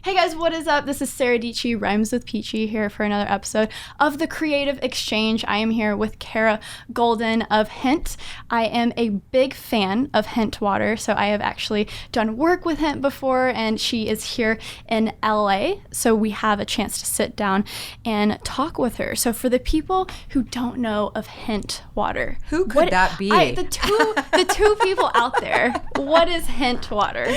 Hey guys, what is up? This is Sarah Dici, Rhymes with Peachy, here for another episode of The Creative Exchange. I am here with Kara Golden of Hint. I am a big fan of Hint water, so I have actually done work with Hint before, and she is here in LA, so we have a chance to sit down and talk with her. So for the people who don't know of Hint water, who could that be? The two people out there, what is Hint water?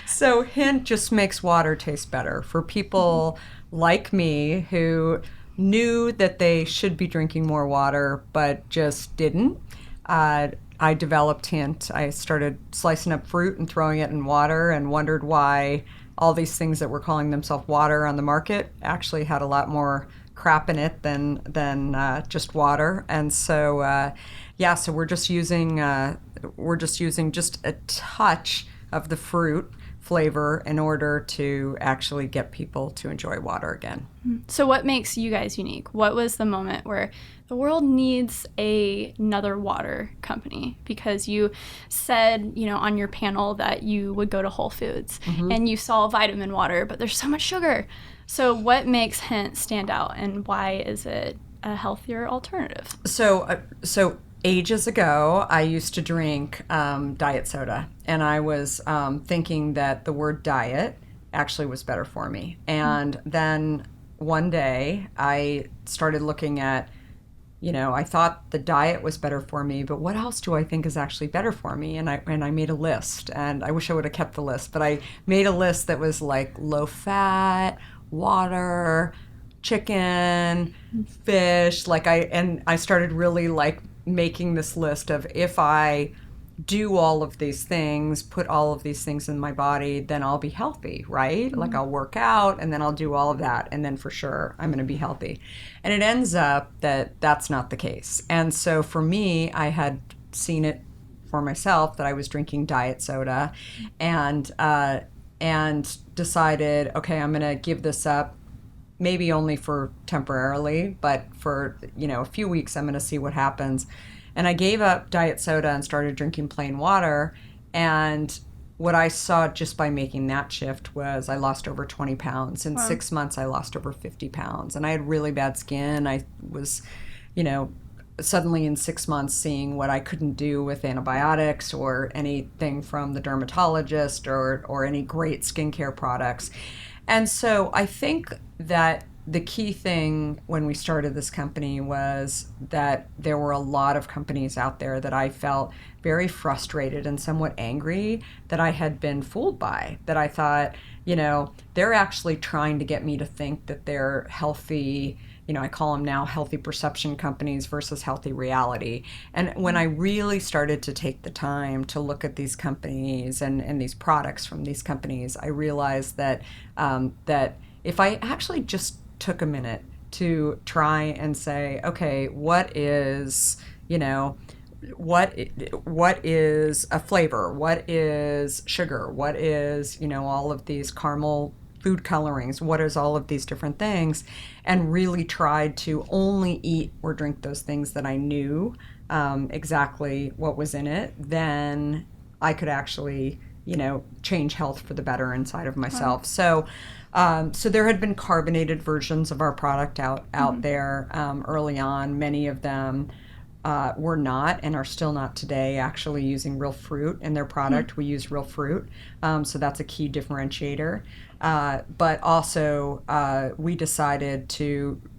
So Hint just makes water taste better for people like me who knew that they should be drinking more water but just didn't. I developed Hint. I started slicing up fruit and throwing it in water and wondered why all these things that were calling themselves water on the market actually had a lot more crap in it than just water. And so so we're just using just a touch of the fruit flavor in order to actually get people to enjoy water again. So what makes you guys unique? What was the moment where the world needs another water company? Because you said, on your panel that you would go to Whole Foods and you saw vitamin water, but there's so much sugar. So what makes Hint stand out, and why is it a healthier alternative? So ages ago, I used to drink diet soda, and I was thinking that the word diet actually was better for me. And then one day, I started looking at, I thought the diet was better for me, but what else do I think is actually better for me? And I made a list, and I wish I would have kept the list, but I made a list that was like low fat, water, chicken, fish. I started really making this list of, if I do all of these things, put all of these things in my body, then I'll be healthy, right? Mm-hmm. I'll work out and then I'll do all of that, and then for sure I'm going to be healthy. And it ends up that that's not the case. And so for me, I had seen it for myself that I was drinking diet soda, and decided, okay, I'm going to give this up. Maybe only for temporarily, but for, a few weeks, I'm going to see what happens. And I gave up diet soda and started drinking plain water. And what I saw just by making that shift was I lost over 20 pounds. In 6 months, I lost over 50 pounds. And I had really bad skin. I was, suddenly in 6 months seeing what I couldn't do with antibiotics or anything from the dermatologist or any great skincare products. And so I think that the key thing when we started this company was that there were a lot of companies out there that I felt very frustrated and somewhat angry that I had been fooled by, that I thought, they're actually trying to get me to think that they're healthy. I call them now healthy perception companies versus healthy reality. And when I really started to take the time to look at these companies and these products from these companies, I realized that that if I actually just took a minute to try and say, okay, what is a flavor? What is sugar? What is, all of these caramel food colorings? What is all of these different things? And really tried to only eat or drink those things that I knew exactly what was in it, then I could actually, change health for the better inside of myself. Wow. So there had been carbonated versions of our product out there early on. Many of them were not, and are still not today, actually using real fruit in their product. We use real fruit, so that's a key differentiator. But also, we decided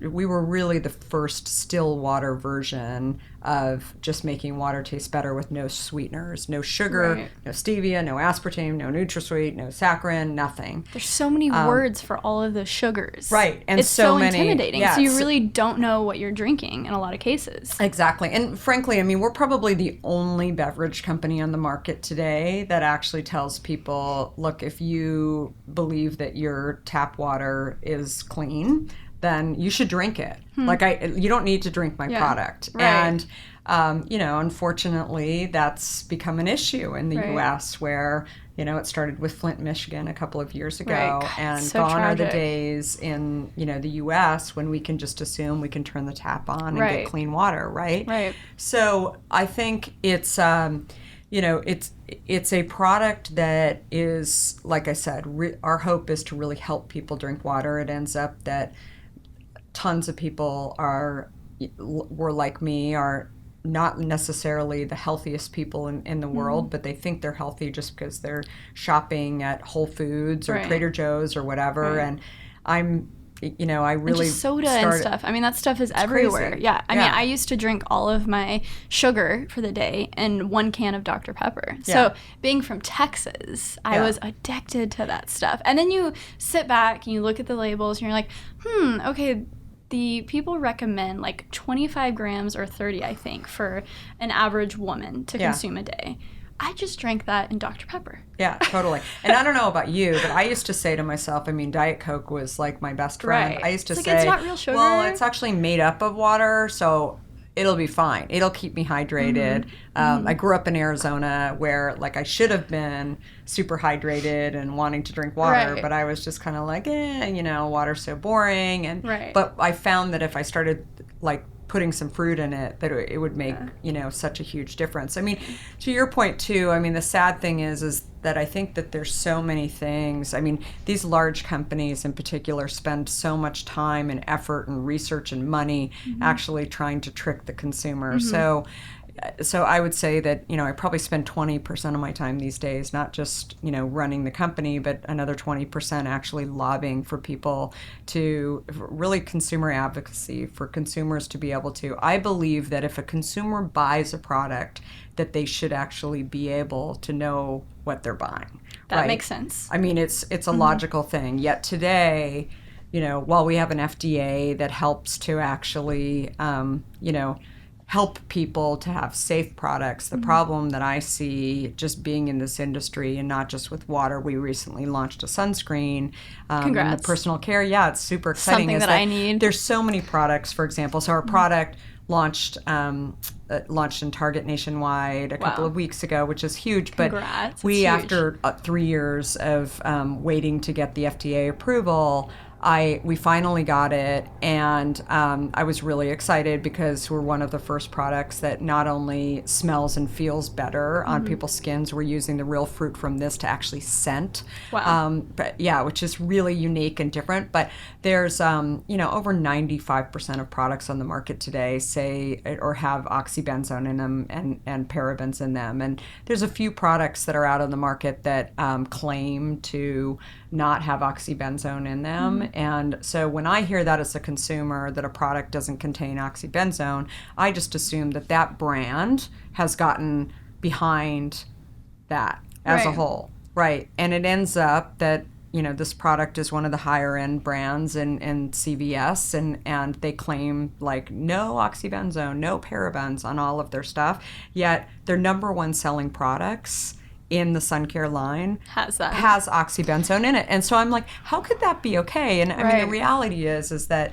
we were really the first still water version of just making water taste better with no sweeteners, no sugar, right, no stevia, no aspartame, no NutraSweet, no saccharin, nothing. There's so many words for all of the sugars. Right. And it's so many, intimidating. Yeah, so you really don't know what you're drinking in a lot of cases. Exactly. And frankly, we're probably the only beverage company on the market today that actually tells people, look, if you believe that your tap water is clean, then you should drink it. You don't need to drink my product. Right. And, unfortunately, that's become an issue in the U.S. where, it started with Flint, Michigan a couple of years ago. Right. And so gone tragic. are the days in, the U.S. when we can just assume we can turn the tap on and get clean water, right? Right. So I think it's it's a product that is, like I said, our hope is to really help people drink water. It ends up that tons of people were like me, are not necessarily the healthiest people in the world, but they think they're healthy just because they're shopping at Whole Foods or Right. Trader Joe's or whatever. Right. And I And really just soda and started. stuff. I mean, that stuff is everywhere. crazy. Yeah. I mean, Yeah. I used to drink all of my sugar for the day in 1 can of Dr. Pepper. Yeah. So, being from Texas, I Yeah. was addicted to that stuff. And then you sit back and you look at the labels and you're like, okay, the people recommend like 25 grams or 30, I think, for an average woman to Yeah. consume a day. I just drank that in Dr. Pepper. Yeah, totally. And I don't know about you, but I used to say to myself, I mean, Diet Coke was like my best friend. Right. I used to It's say, like, it's not real sugar. well, it's actually made up of water, so it'll be fine. It'll keep me hydrated. I grew up in Arizona where, like, I should have been super hydrated and wanting to drink water, Right. but I was just kind of like, water's so boring. And Right. But I found that if I started, like, putting some fruit in it, that it would make such a huge difference. I mean, to your point too, I mean, the sad thing is that I think that there's so many things. I mean, these large companies in particular spend so much time and effort and research and money actually trying to trick the consumer. So I would say that, I probably spend 20% of my time these days, not just, running the company, but another 20% actually lobbying for people to really consumer advocacy, for consumers to be able to. I believe that if a consumer buys a product, that they should actually be able to know what they're buying. That right? makes sense. I mean, it's a logical thing. Yet today, while we have an FDA that helps to actually, help people to have safe products. The problem that I see just being in this industry, and not just with water, we recently launched a sunscreen in the Congrats. personal care. Yeah, it's super exciting. Something is that I need. There's so many products, for example. So our product launched in Target nationwide a couple Wow. of weeks ago, which is huge. But Congrats. we, That's huge. after 3 years of waiting to get the FDA approval, we finally got it, and I was really excited because we're one of the first products that not only smells and feels better on people's skins. We're using the real fruit from this to actually scent. Wow. But yeah, which is really unique and different. But there's over 95% of products on the market today say or have oxybenzone in them and parabens in them. And there's a few products that are out on the market that claim to not have oxybenzone in them. And so when I hear that as a consumer, that a product doesn't contain oxybenzone, I just assume that brand has gotten behind that as a Right. whole. Right. And it ends up that, this product is one of the higher end brands in CVS, and they claim like no oxybenzone, no parabens on all of their stuff. Yet their number one selling products in the sun care line Has that. has oxybenzone in it. And so I'm like, how could that be okay? And I mean, the Right. reality is that,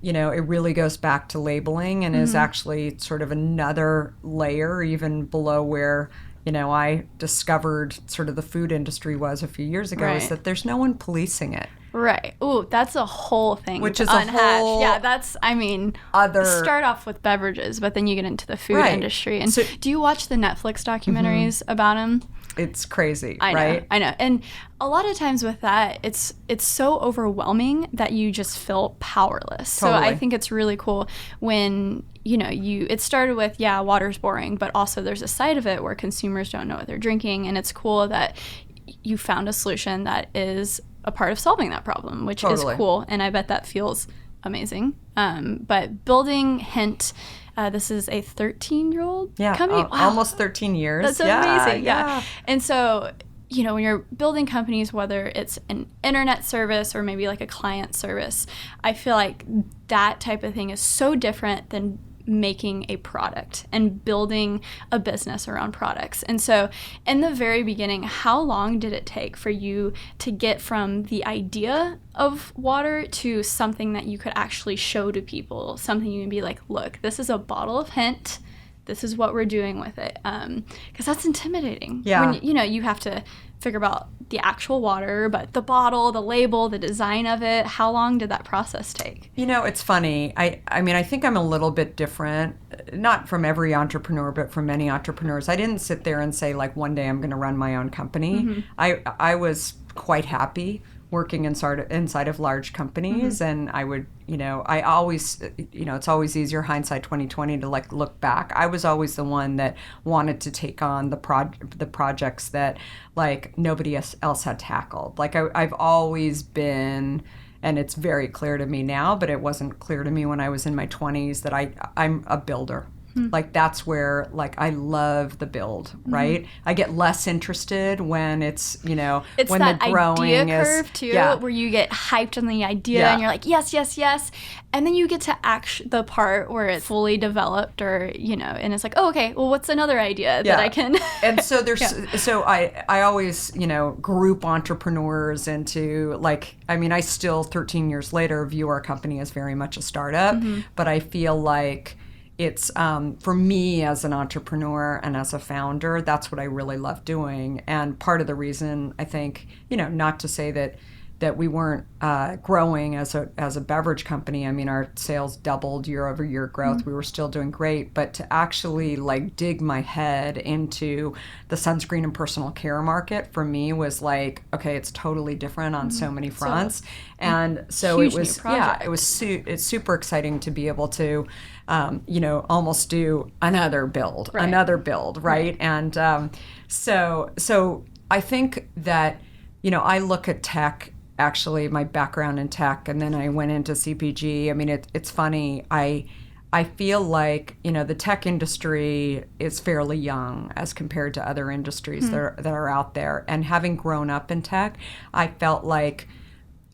it really goes back to labeling and is actually sort of another layer even below where, I discovered sort of the food industry was a few years ago, is Right. that there's no one policing it. Right. Ooh, that's a whole thing. Which to is a unhatch. whole Yeah, that's, I mean, other- start off with beverages, but then you get into the food Right. industry. And So- do you watch the Netflix documentaries about them? It's crazy, I know, right? I know. And a lot of times with that, it's so overwhelming that you just feel powerless. So I Totally. think it's really cool when, it started with, yeah, water's boring, but also there's a side of it where consumers don't know what they're drinking. And it's cool that you found a solution that is a part of solving that problem, which Totally. is cool. And I bet that feels amazing. But building Hint, this is a 13-year-old Yeah, company. Wow. almost 13 years. That's Yeah, amazing. Yeah. And so, when you're building companies, whether it's an internet service or maybe like a client service, I feel like that type of thing is so different than making a product and building a business around products. And so in the very beginning, how long did it take for you to get from the idea of water to something that you could actually show to people, something you can be like, look, this is a bottle of Hint. this is what we're doing with it. Because that's intimidating. Yeah. When, you have to figure about the actual water, but the bottle, the label, the design of it. How long did that process take? It's funny. I mean, I think I'm a little bit different, not from every entrepreneur, but from many entrepreneurs. I didn't sit there and say, like, one day I'm going to run my own company. I was quite happy working inside of large companies, and I would, I always, it's always easier, hindsight 2020, to like look back. I was always the one that wanted to take on the projects that like nobody else had tackled. Like I've always been, and it's very clear to me now, but it wasn't clear to me when I was in my 20s, that I'm a builder. Like that's where like I love the build, right? I get less interested when it's It's when that the growing idea is curve too, yeah. where you get hyped on the idea Yeah. and you're like, yes, yes, yes. And then you get to the part where it's fully developed, or, and it's like, oh, okay, well, what's another idea that I can... And so there's, so I always, group entrepreneurs into like, I mean, I still 13 years later view our company as very much a startup, but I feel like it's, for me as an entrepreneur and as a founder, that's what I really love doing. And part of the reason, I think, not to say that we weren't growing as a beverage company. I mean, our sales doubled year-over-year growth. We were still doing great, but to actually like dig my head into the sunscreen and personal care market for me was like, okay, it's totally different on so many fronts. And so it was, it's super exciting to be able to, almost do another build, right? And so I think that, I look at tech. Actually, my background in tech, and then I went into CPG. I mean, it's funny. I feel like the tech industry is fairly young as compared to other industries that are out there. And having grown up in tech, I felt like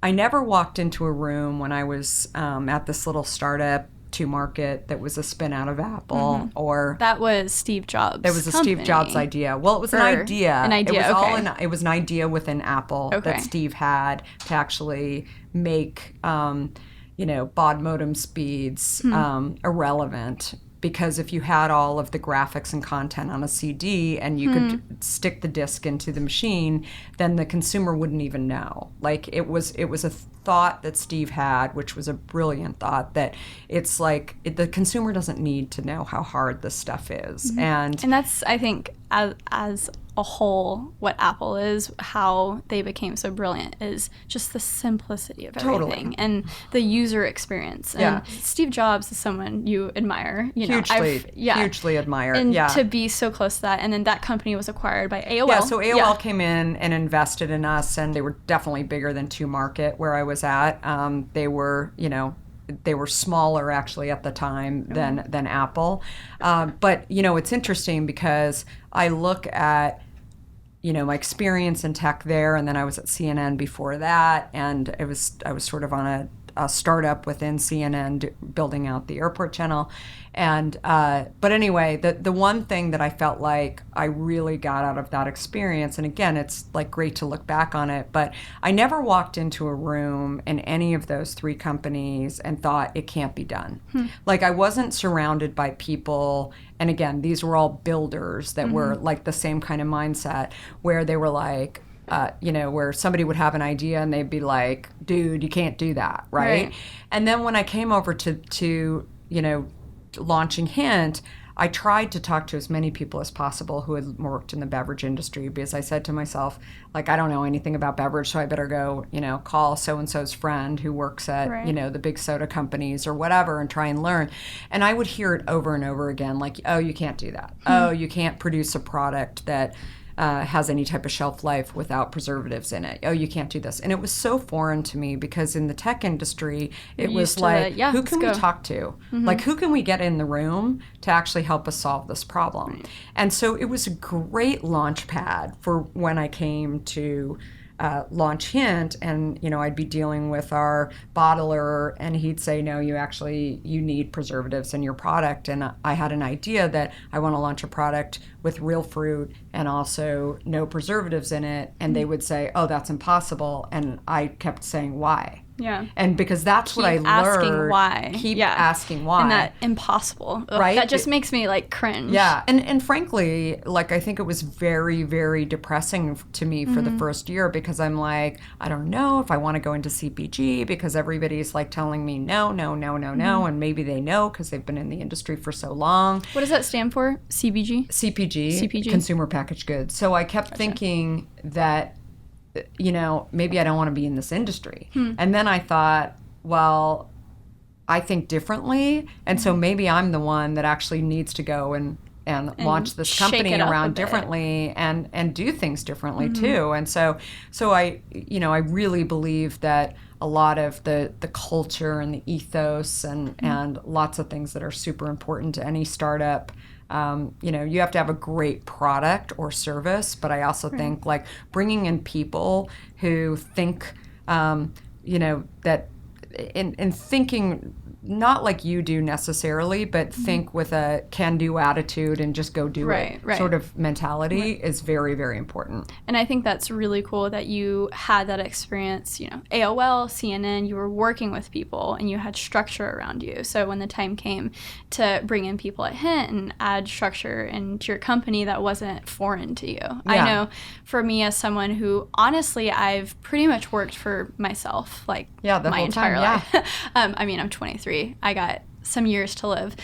I never walked into a room when I was at this little startup to market that was a spin out of Apple, or that was Steve Jobs. It was a Steve Jobs idea. Well, it was an idea. It was it was an idea within Apple that Steve had to actually make baud modem speeds irrelevant. Because if you had all of the graphics and content on a CD and you could stick the disc into the machine, then the consumer wouldn't even know. Like it was a thought that Steve had, which was a brilliant thought, that it's like the consumer doesn't need to know how hard this stuff is. And that's, I think, as a whole, what Apple is, how they became so brilliant, is just the simplicity of everything and the user experience. And Steve Jobs is someone you admire, hugely admire. And to be so close to that, and then that company was acquired by AOL. Yeah, so AOL came in and invested in us, and they were definitely bigger than 2Market where I was at. They were, they were smaller actually at the time than Apple. But, it's interesting because I look at my experience in tech there, and then I was at CNN before that, and I was sort of on a startup within CNN building out the airport channel. And but anyway, the one thing that I felt like I really got out of that experience, and again, it's like great to look back on it, but I never walked into a room in any of those three companies and thought it can't be done. Like I wasn't surrounded by people, and again, these were all builders that were like the same kind of mindset, where they were like, where somebody would have an idea and they'd be like, dude, you can't do that, right? And then when I came over to launching Hint, I tried to talk to as many people as possible who had worked in the beverage industry, because I said to myself, like, I don't know anything about beverage, so I better go, call so-and-so's friend who works at, the big soda companies or whatever, and try and learn. And I would hear it over and over again, like, oh, you can't do that. Oh, you can't produce a product that has any type of shelf life without preservatives in it. Oh, you can't do this. And it was so foreign to me, because in the tech industry, it was like, who can we talk to? Like, who can we get in the room to actually help us solve this problem? And so it was a great launch pad for when I came to launch Hint, and I'd be dealing with our bottler, and he'd say, no, you need preservatives in your product. And I had an idea that I want to launch a product with real fruit and also no preservatives in it, and they would say, oh, that's impossible. And I kept saying, why? Yeah. And because that's what I Keep learned. asking why. Keep Yeah. asking why. And that impossible. Ugh, Right? That just makes me like cringe. Yeah. And frankly, like I think it was very, very depressing to me for the first year because I'm like, I don't know if I want to go into CPG because everybody's like telling me no. And maybe they know because they've been in the industry for so long. What does that stand for? CBG? CPG. Consumer packaged goods. So I kept thinking that, you know, maybe I don't want to be in this industry. And then I thought, well, I think differently. And so maybe I'm the one that actually needs to go and launch this shake company it up a around bit. differently and do things differently too. And so I, you know, I really believe that a lot of the culture and the ethos and lots of things that are super important to any startup. You know, you have to have a great product or service, but I also think like bringing in people who think, you know, that in thinking not like you do necessarily, but think with a can-do attitude and just go do it sort of mentality is very, very important. And I think that's really cool that you had that experience, you know, AOL, CNN, you were working with people and you had structure around you. So when the time came to bring in people at Hint and add structure into your company, that wasn't foreign to you. Yeah. I know for me as someone who, honestly, I've pretty much worked for myself, like my entire life. I mean, I'm 23. I got some years to live.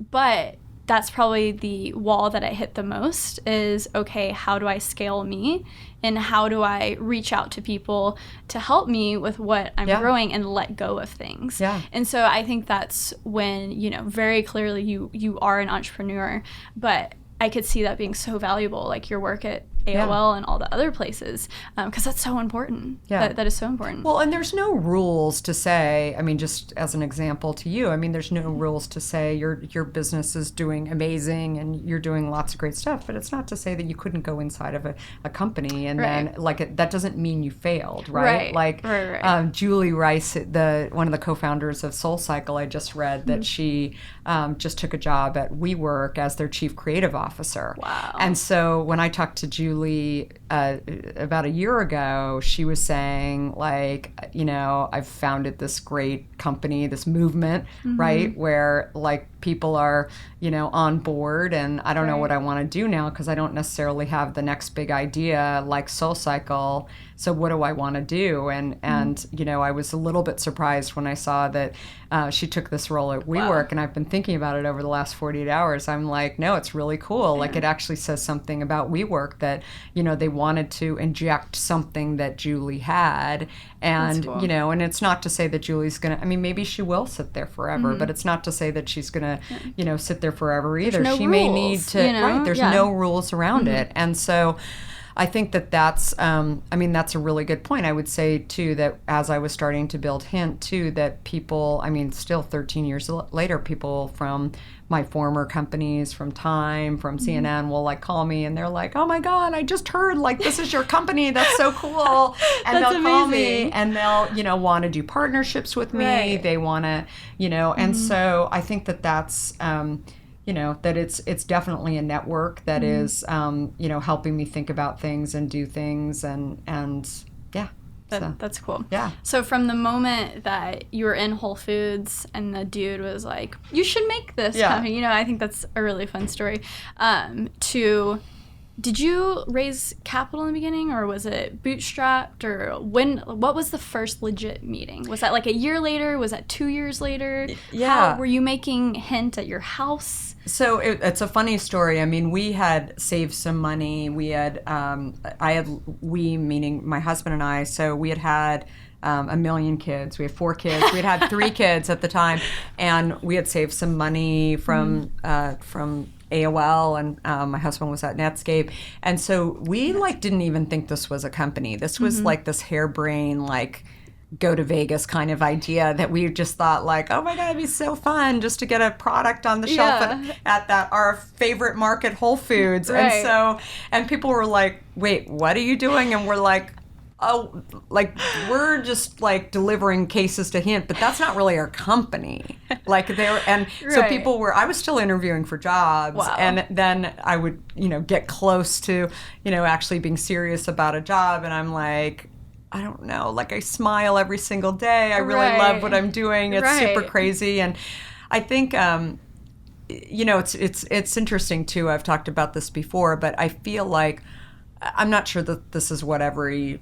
But that's probably the wall that I hit the most is, okay, how do I scale me? And how do I reach out to people to help me with what I'm growing and let go of things? Yeah. And so I think that's when, you know, very clearly you are an entrepreneur, but I could see that being so valuable, like your work at AOL and all the other places, because that's so important. Yeah. That is so important. Well, and there's no rules to say, I mean, just as an example to you, I mean, there's no rules to say your business is doing amazing and you're doing lots of great stuff, but it's not to say that you couldn't go inside of a company and then, like, that doesn't mean you failed, right? Like, Julie Rice, one of the co-founders of SoulCycle, I just read that she just took a job at WeWork as their chief creative officer. Wow. And so when I talked to Julie about a year ago, she was saying, like, you know, I've founded this great company, this movement, right, where like people are, you know, on board, and I don't know what I want to do now because I don't necessarily have the next big idea like SoulCycle. So what do I want to do? And you know, I was a little bit surprised when I saw that she took this role at WeWork, and I've been thinking about it over the last 48 hours. I'm like, no, it's really cool. Yeah. Like, it actually says something about WeWork that, you know, they wanted to inject something that Julie had. And, cool. You know, and it's not to say that Julie's going to, I mean, maybe she will sit there forever, but it's not to say that she's going to, you know, sit there forever either. No she rules, may need to, you know? There's no rules around it. And so I think that's, I mean, that's a really good point. I would say, too, that as I was starting to build Hint, too, that people, I mean, still 13 years later, people from my former companies, from Time, from CNN, will, like, call me, and they're like, oh, my God, I just heard, like, this is your company. That's so cool. And they'll call me, and they'll, you know, want to do partnerships with me. Right. They want to, you know, and so I think that's, you know, that it's definitely a network that is, you know, helping me think about things and do things and yeah. That's cool. Yeah. So from the moment that you were in Whole Foods and the dude was like, you should make this company, you know, I think that's a really fun story, did you raise capital in the beginning, or was it bootstrapped, or what was the first legit meeting? Was that like a year later? Was that 2 years later? Yeah. Were you making Hint at your house? So it's a funny story. I mean, we had saved some money. We had, meaning my husband and I, so we had a million kids. We had 4 kids. We had 3 kids at the time, and we had saved some money from AOL, and my husband was at Netscape, and so we like didn't even think this was a company. This was like this harebrained, like, go to Vegas kind of idea that we just thought, like, oh my God, it'd be so fun just to get a product on the shelf at that our favorite market, Whole Foods. And people were like, wait, what are you doing? And we're like, oh, like, we're just like delivering cases to Hint, but that's not really our company. Like, so people were, I was still interviewing for jobs. Wow. And then I would, you know, get close to, you know, actually being serious about a job. And I'm like, I don't know, like I smile every single day. I really Right. love what I'm doing. It's Right. super crazy. And I think, it's interesting too. I've talked about this before, but I feel like I'm not sure that this is what every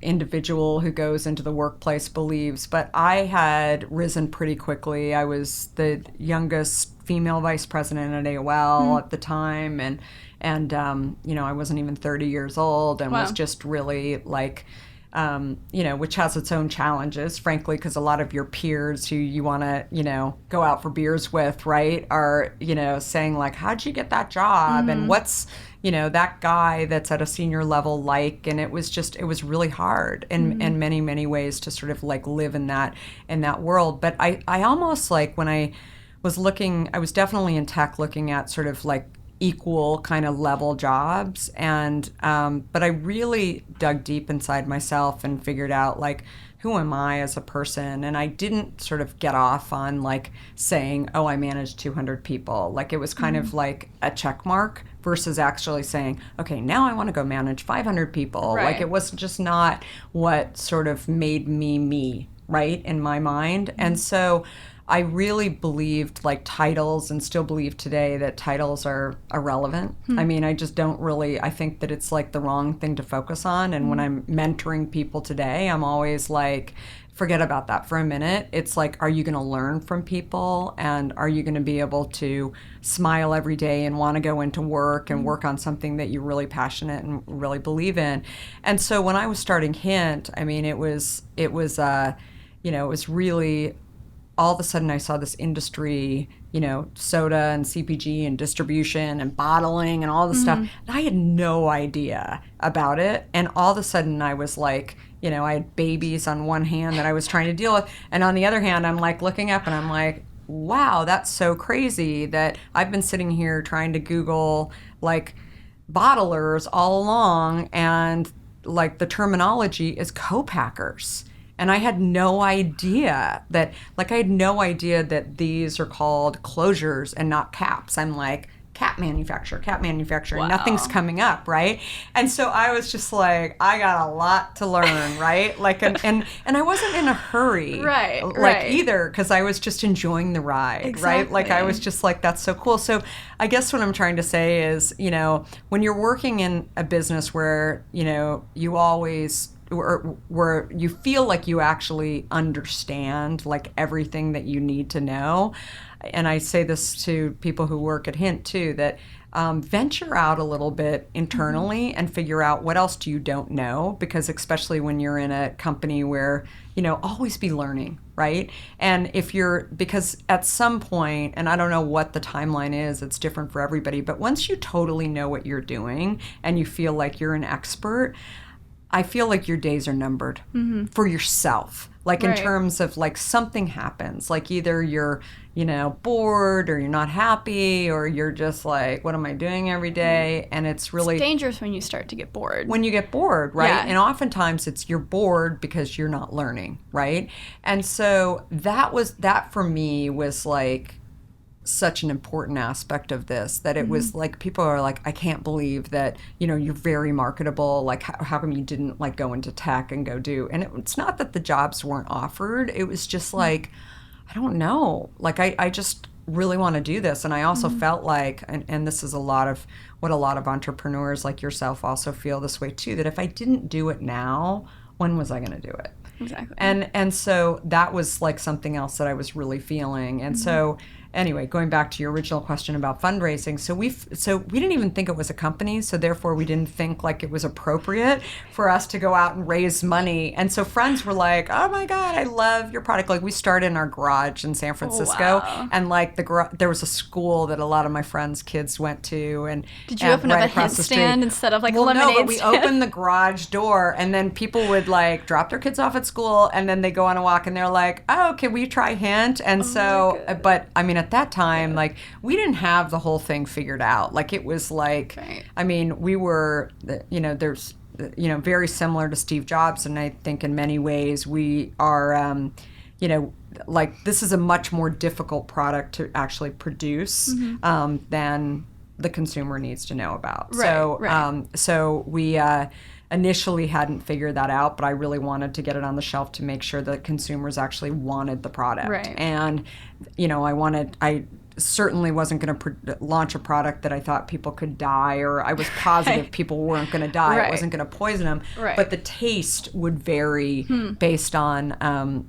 individual who goes into the workplace believes, but I had risen pretty quickly. I was the youngest female vice president at AOL at the time, and I wasn't even 30 years old, and was just really like, which has its own challenges, frankly, because a lot of your peers who you want to, go out for beers with, right, are, saying like, how'd you get that job? And what's, that guy that's at a senior level like, and it was really hard in many, many ways to sort of like live in that world. But I almost like when I was definitely in tech looking at sort of like equal kind of level jobs, and but I really dug deep inside myself and figured out like, who am I as a person? And I didn't sort of get off on like saying, oh, I manage 200 people. Like it was kind of like a check mark versus actually saying, okay, now I want to go manage 500 people. Right. Like it was just not what sort of made me, right, in my mind. And so I really believed like titles, and still believe today that titles are irrelevant. I mean, I just don't really, I think that it's like the wrong thing to focus on. And when I'm mentoring people today, I'm always like, forget about that for a minute. It's like, are you going to learn from people? And are you going to be able to smile every day and want to go into work and work on something that you're really passionate and really believe in? And so when I was starting Hint, I mean, it was really, all of a sudden I saw this industry, soda and CPG and distribution and bottling and all this stuff. And I had no idea about it. And all of a sudden I was like, I had babies on one hand that I was trying to deal with. And on the other hand, I'm like looking up and I'm like, wow, that's so crazy that I've been sitting here trying to Google like bottlers all along, and like the terminology is co-packers. And I had no idea that these are called closures and not caps. I'm like, cap manufacturer, Wow. nothing's coming up, right? And so I was just like, I got a lot to learn, right? Like, and I wasn't in a hurry, Right, like right. either, because I was just enjoying the ride, Exactly. right? Like I was just like, that's so cool. So I guess what I'm trying to say is, when you're working in a business where, you always, where you feel like you actually understand like everything that you need to know. And I say this to people who work at Hint too, that venture out a little bit internally and figure out what else you don't know, because especially when you're in a company where, always be learning, right? And because at some point, and I don't know what the timeline is, it's different for everybody, but once you totally know what you're doing and you feel like you're an expert, I feel like your days are numbered for yourself. Like in Right. terms of like something happens, like either you're, bored, or you're not happy, or you're just like, what am I doing every day? And it's really It's dangerous when you start to get bored. when you get bored, right? Yeah. And oftentimes you're bored because you're not learning, right? And so that for me was like such an important aspect of this, that it was like, people are like, I can't believe that, you're very marketable. Like, how come you didn't like go into tech and go do, and it's not that the jobs weren't offered. It was just like, I don't know. Like, I just really want to do this. And I also felt like, and this is a lot of what a lot of entrepreneurs like yourself also feel this way too, that if I didn't do it now, when was I going to do it? Exactly. And so that was like something else that I was really feeling. And so anyway, going back to your original question about fundraising, so we didn't even think it was a company, so therefore we didn't think like it was appropriate for us to go out and raise money. And so friends were like, oh my God, I love your product. Like, we started in our garage in San Francisco, wow. and like there was a school that a lot of my friends' kids went to. And Did you open up right a across Hint the street. stand instead of like a Well, lemonade no, but we stand? opened the garage door, and then people would like drop their kids off at school, and then they go on a walk, and they're like, oh, can we try Hint? And but I mean, at that time, like, we didn't have the whole thing figured out. Like, it was like, Right. I mean, we were, there's, very similar to Steve Jobs, and I think in many ways we are, like, this is a much more difficult product to actually produce than the consumer needs to know about. Right, So, right. so we, initially hadn't figured that out, but I really wanted to get it on the shelf to make sure that consumers actually wanted the product. Right. And, I certainly wasn't going to launch a product that I thought people could die, or I was positive people weren't going to die. Right. It wasn't going to poison them. Right. But the taste would vary based on,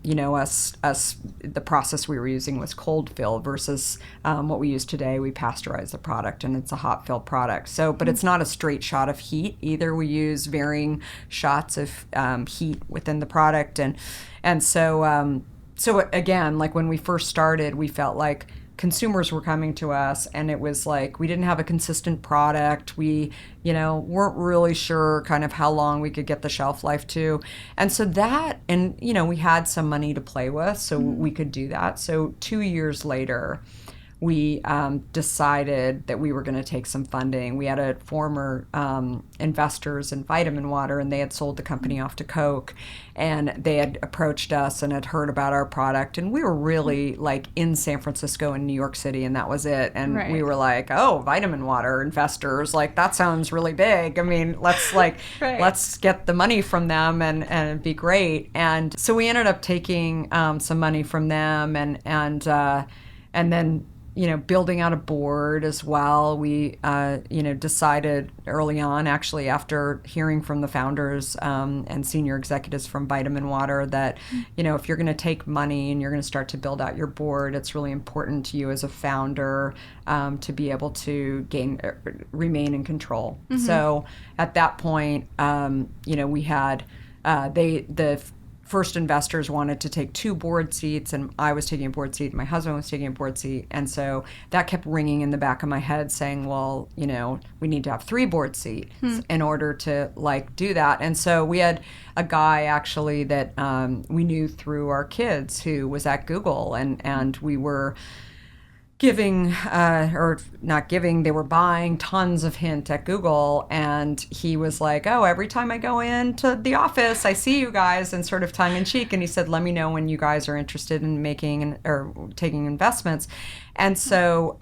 the process we were using was cold fill versus what we use today. We pasteurize the product, and it's a hot fill product. So, but it's not a straight shot of heat either. We use varying shots of heat within the product. And so again, like when we first started, we felt like consumers were coming to us, and it was like we didn't have a consistent product. We, weren't really sure kind of how long we could get the shelf life to. And so that, and, we had some money to play with, so we could do that. So 2 years later, we decided that we were going to take some funding. We had a former investors in Vitamin Water, and they had sold the company off to Coke, and they had approached us and had heard about our product. And we were really like in San Francisco and New York City, and that was it. And Right. we were like, oh, Vitamin Water investors, like that sounds really big. I mean, let's Right. let's get the money from them and it'd be great. And so we ended up taking some money from them, and then building out a board as well. We, decided early on, actually, after hearing from the founders and senior executives from Vitamin Water, that, if you're going to take money and you're going to start to build out your board, it's really important to you as a founder to be able to remain in control. So at that point, we had the first investors wanted to take 2 board seats, and I was taking a board seat, and my husband was taking a board seat. And so that kept ringing in the back of my head saying, well, we need to have 3 board seats in order to do that. And so we had a guy actually that we knew through our kids who was at Google, and we were giving, or not giving, they were buying tons of Hint at Google. And he was like, oh, every time I go into the office, I see you guys, and sort of tongue in cheek. And he said, let me know when you guys are interested in making or taking investments. And so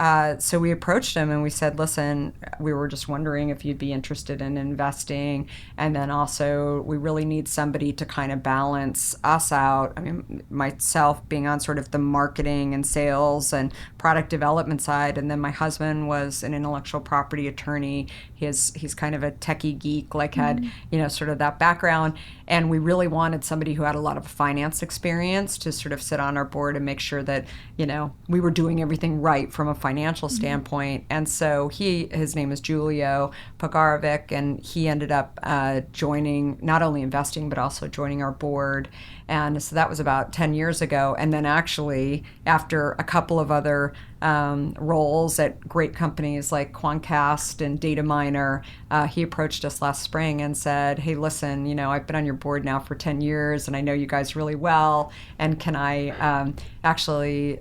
we approached him and we said, listen, we were just wondering if you'd be interested in investing. And then also we really need somebody to kind of balance us out. I mean, myself being on sort of the marketing and sales and product development side. And then my husband was an intellectual property attorney. He's kind of a techie geek, had, sort of that background. And we really wanted somebody who had a lot of finance experience to sort of sit on our board and make sure that, we were doing everything right from a financial standpoint. And so his name is Julio Pogarovic, and he ended up joining, not only investing, but also joining our board. And so that was about 10 years ago. And then actually, after a couple of other roles at great companies like Quantcast and Dataminr, he approached us last spring and said, hey, listen, I've been on your board now for 10 years, and I know you guys really well, and can I actually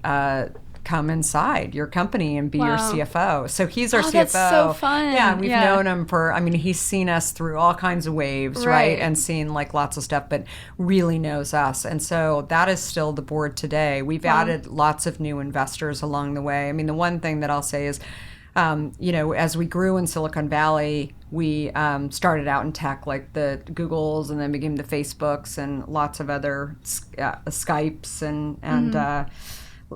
come inside your company and be your CFO. So he's our CFO. That's so fun. Yeah, we've known him he's seen us through all kinds of waves, right? And seen lots of stuff, but really knows us. And so that is still the board today. We've added lots of new investors along the way. I mean, the one thing that I'll say is, as we grew in Silicon Valley, we started out in tech, like the Googles, and then became the Facebooks and lots of other Skypes and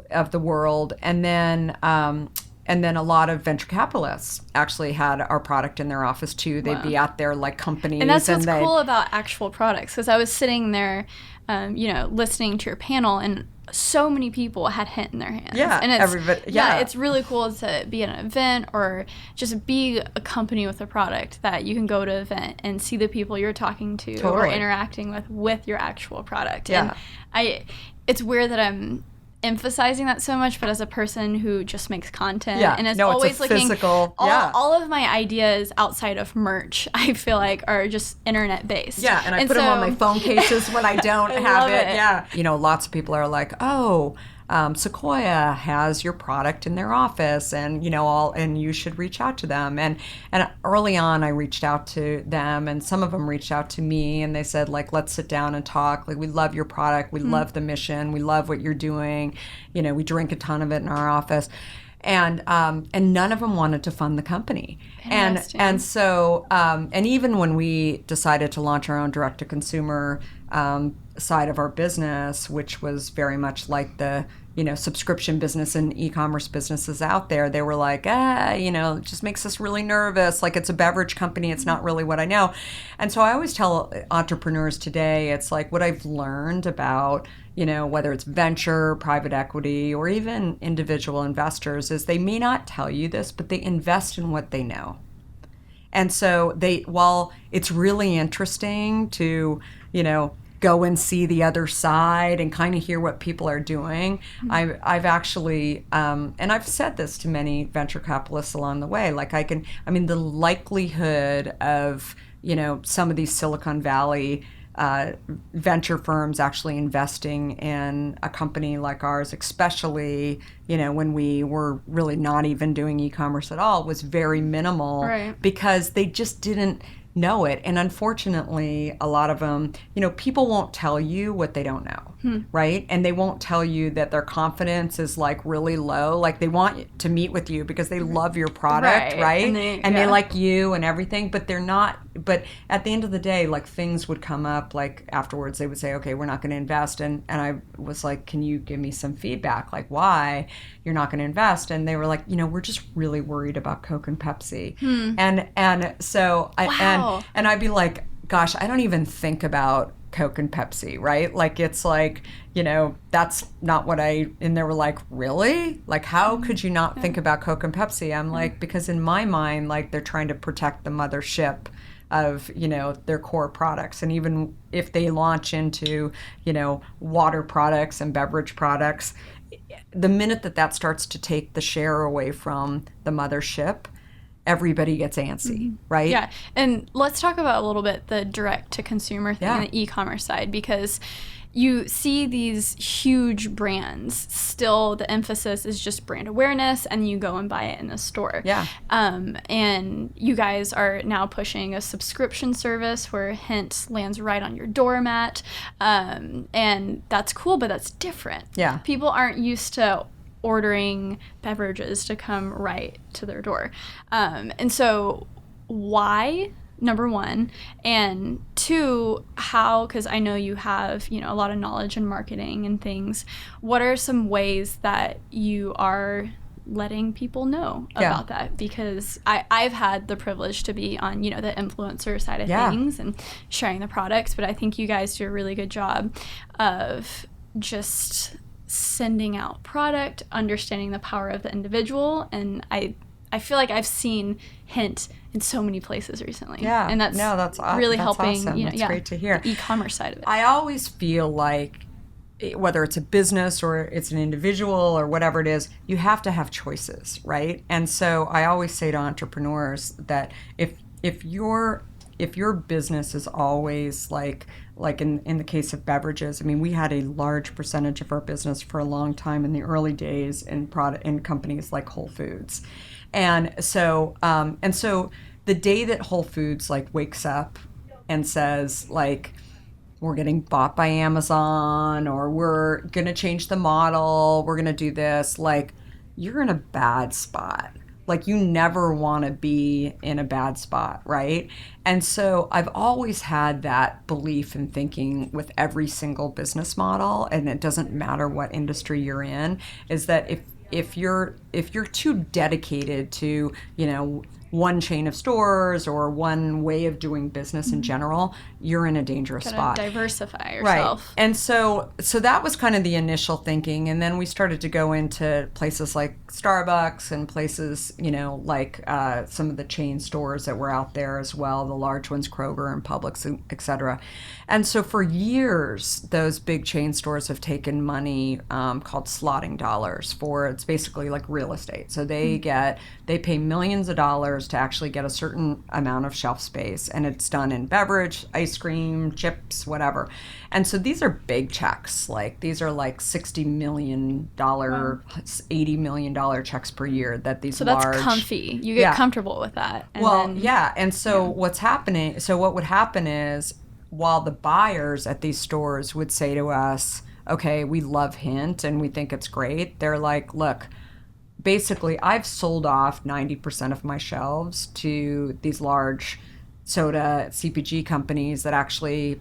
of the world. And then a lot of venture capitalists actually had our product in their office too. They'd be at their companies. And that's what's cool about actual products, because I was sitting there, listening to your panel, and so many people had Hint in their hands. Yeah, and everybody. Yeah, it's really cool to be at an event or just be a company with a product that you can go to an event and see the people you're talking to or interacting with your actual product. Yeah. And it's weird that I'm emphasizing that so much, but as a person who just makes content and is always it's physical, all of my ideas outside of merch, I feel like, are just internet based. Yeah, and I put them on my phone cases when I don't have it. Yeah, lots of people are like, oh, Sequoia has your product in their office, and and you should reach out to them. And early on, I reached out to them, and some of them reached out to me, and they said, let's sit down and talk. We love your product, we love the mission, we love what you're doing. We drink a ton of it in our office. And none of them wanted to fund the company. Interesting. And so and even when we decided to launch our own direct to consumer side of our business, which was very much like the subscription business and e-commerce businesses out there, they were like, it just makes us really nervous. Like, it's a beverage company. It's not really what I know. And so I always tell entrepreneurs today, it's like what I've learned about, whether it's venture, private equity, or even individual investors, is they may not tell you this, but they invest in what they know. And so while it's really interesting to, go and see the other side and kind of hear what people are doing. I've actually, and I've said this to many venture capitalists along the way, like the likelihood of, some of these Silicon Valley venture firms actually investing in a company like ours, especially, when we were really not even doing e-commerce at all, was very minimal. Right. Because they just didn't know it. And unfortunately, a lot of them, people won't tell you what they don't know, right? And they won't tell you that their confidence is like really low. Like, they want to meet with you because they love your product, right? And they like you and everything, but they're not. But at the end of the day, like, things would come up, like afterwards they would say, okay, we're not going to invest. And I was like, can you give me some feedback? Like, why you're not going to invest? And they were like, we're just really worried about Coke and Pepsi. And so and I'd be like, gosh, I don't even think about Coke and Pepsi, right? Like, it's like, that's not what and they were like, really? Like, how could you not think about Coke and Pepsi? I'm like, because in my mind, like, they're trying to protect the mothership of, their core products. And even if they launch into, water products and beverage products, the minute that starts to take the share away from the mothership, everybody gets antsy, right? Yeah. And let's talk about a little bit the direct to consumer thing on the e-commerce side, because you see these huge brands, still the emphasis is just brand awareness, and you go and buy it in a store. Yeah. And you guys are now pushing a subscription service where Hint lands right on your doormat. And that's cool, but that's different. Yeah. People aren't used to ordering beverages to come right to their door. And so why, number one, and two, how, because I know you have, a lot of knowledge in marketing and things, what are some ways that you are letting people know about that? Because I've had the privilege to be on, the influencer side of things and sharing the products, but I think you guys do a really good job of just sending out product, understanding the power of the individual, and I feel like I've seen Hint in so many places recently. Yeah, and that's really helping. Awesome. That's great to hear. The e-commerce side of it. I always feel like, whether it's a business or it's an individual or whatever it is, you have to have choices, right? And so I always say to entrepreneurs that if your business is always like in the case of beverages, I mean, we had a large percentage of our business for a long time in the early days in companies like Whole Foods. And so the day that Whole Foods wakes up and says we're getting bought by Amazon, or we're going to change the model, we're going to do this, you're in a bad spot. You never want to be in a bad spot, right? And so I've always had that belief and thinking with every single business model, and it doesn't matter what industry you're in, is that if you're too dedicated to, one chain of stores or one way of doing business in general, you're in a dangerous spot. Diversify yourself. Right. And so that was kind of the initial thinking. And then we started to go into places like Starbucks and places, some of the chain stores that were out there as well, the large ones, Kroger and Publix, et cetera. And so for years, those big chain stores have taken money called slotting dollars it's basically like real estate. So they pay millions of dollars to actually get a certain amount of shelf space, and it's done in beverage, ice cream, chips, whatever. And so these are big checks. These are $60 million, $80 million checks per year that these large... So that's comfy. You get comfortable with that. And so what would happen is, while the buyers at these stores would say to us, okay, we love Hint and we think it's great, they're like, look, basically I've sold off 90% of my shelves to these large soda CPG companies that actually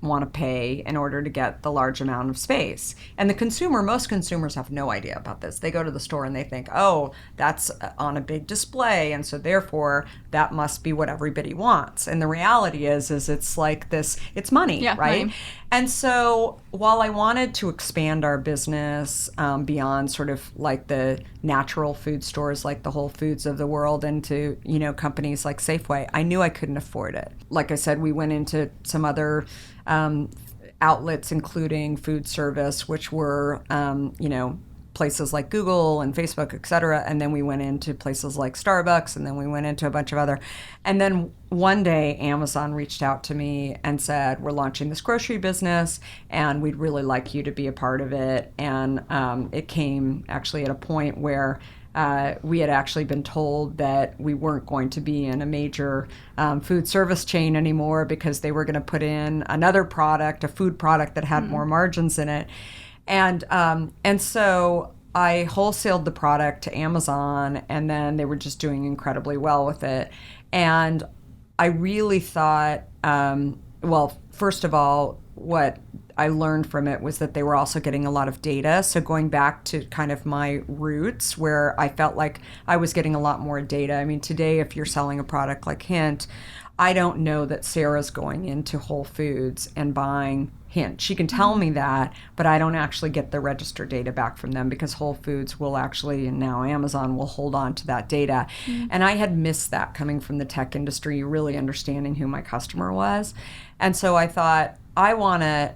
want to pay in order to get the large amount of space. And the consumer, most consumers have no idea about this. They go to the store and they think, oh, that's on a big display, and so therefore that must be what everybody wants. And the reality is it's like this, it's money, right? Money. And so while I wanted to expand our business beyond sort of like the natural food stores like the Whole Foods of the world into, you know, companies like Safeway, I knew I couldn't afford it. Like I said, we went into some other outlets, including food service, which were, you know, places like Google and Facebook, et cetera. And then we went into places like Starbucks, and then we went into a bunch of other. And then one day, Amazon reached out to me and said, we're launching this grocery business, and we'd really like you to be a part of it. And it came actually at a point where we had actually been told that we weren't going to be in a major food service chain anymore because they were going to put in another product, a food product that had more margins in it. And so I wholesaled the product to Amazon, and then they were just doing incredibly well with it. And I really thought, well, first of all, what I learned from it was that they were also getting a lot of data. So going back to kind of my roots where I felt like I was getting a lot more data. I mean, today, if you're selling a product like Hint, I don't know that Sarah's going into Whole Foods and buying Hint. She can tell me that, but I don't actually get the register data back from them because Whole Foods will actually, and now Amazon will hold on to that data. And I had missed that coming from the tech industry, really understanding who my customer was. And so I thought, I want to,